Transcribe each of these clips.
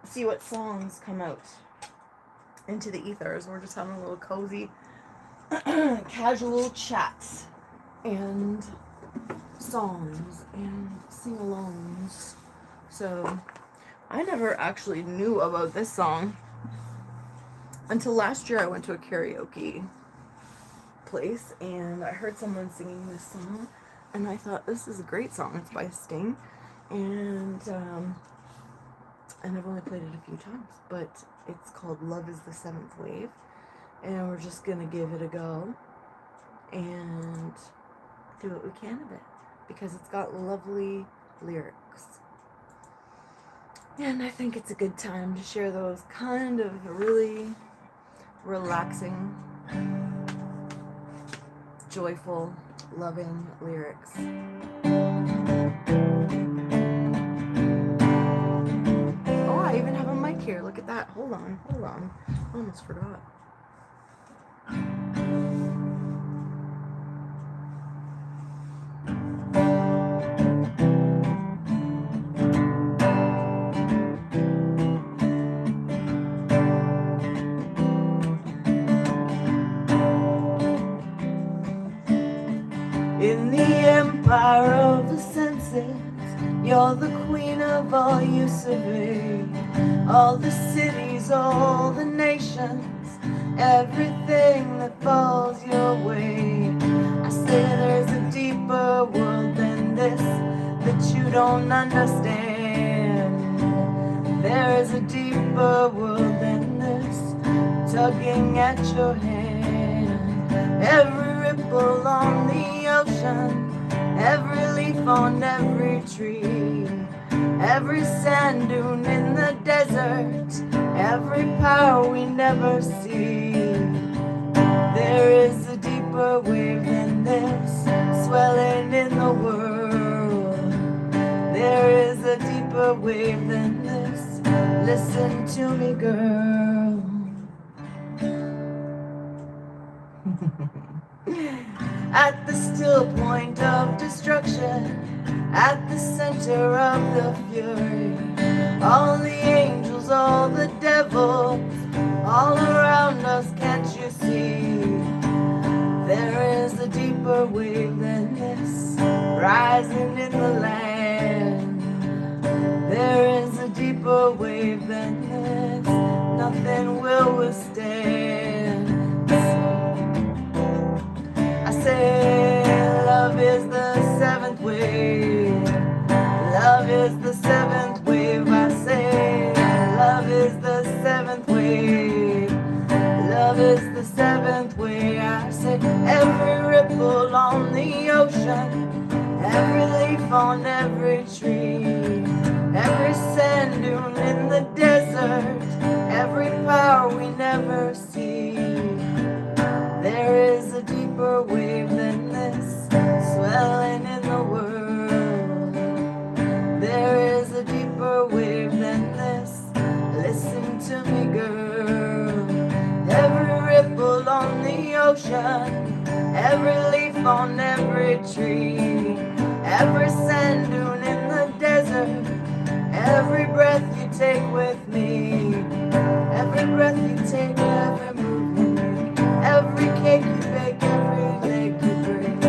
see what songs come out into the ethers. We're just having a little cozy, casual chats and songs and sing-alongs. So I never actually knew about this song until last year. I went to a karaoke place and I heard someone singing this song and I thought, this is a great song. It's by Sting, and I've only played it a few times, but it's called Love is the Seventh Wave, and we're just gonna give it a go and do what we can of it because it's got lovely lyrics. And I think it's a good time to share those kind of really relaxing, joyful, loving lyrics. Oh, I even have a mic here. Look at that. Hold on. I almost forgot. In the empire of the senses, you're the queen of all you survey. All the cities, all the nations, everything that falls your way. I say there's a deeper world than this that you don't understand. There is a deeper world than this, tugging at your hand. Every ripple on the ocean, every leaf on every tree, every sand dune in the desert, every power we never see. There is a deeper wave than this, swelling in the world. There is a deeper wave than this. Listen to me, girl. At the still point of destruction, at the center of the fury, all the angels, all the devils, all around us, can't you see? There is a deeper wave than this, rising in the land. There is a deeper wave than this, nothing will withstand. I say love is the seventh wave. Love is the seventh wave. I say love is the seventh wave. Love is the seventh wave. I say every ripple on the ocean, every leaf on every tree, every sand dune in the desert, every power we never see. There is a deeper wave than this, swelling in the world. There is a deeper wave than this. Listen to me, girl. Every ripple on the ocean, every leaf on every tree, every sand dune in the desert, every breath you take with me, every breath you take, every move you make, every cake you bake, every leg you break.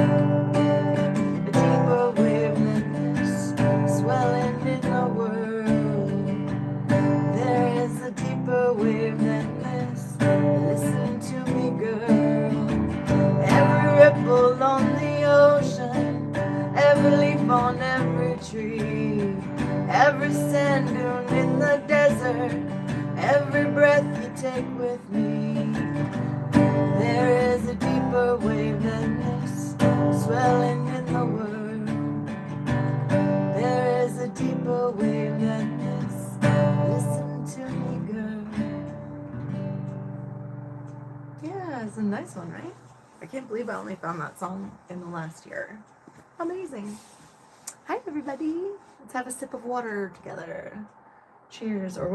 A deeper wave than this, swelling in the world. There is a deeper wave than this. Listen to me, girl. Every ripple on the ocean, every leaf on every tree, every sand dune in the desert, every breath you take with me. There is a deeper wave than this, swelling in the world. There is a deeper wave than this. Listen to me, girl. Yeah, it's a nice one, right? I can't believe I only found that song in the last year. Amazing. Hi, everybody. Let's have a sip of water together. Cheers. Or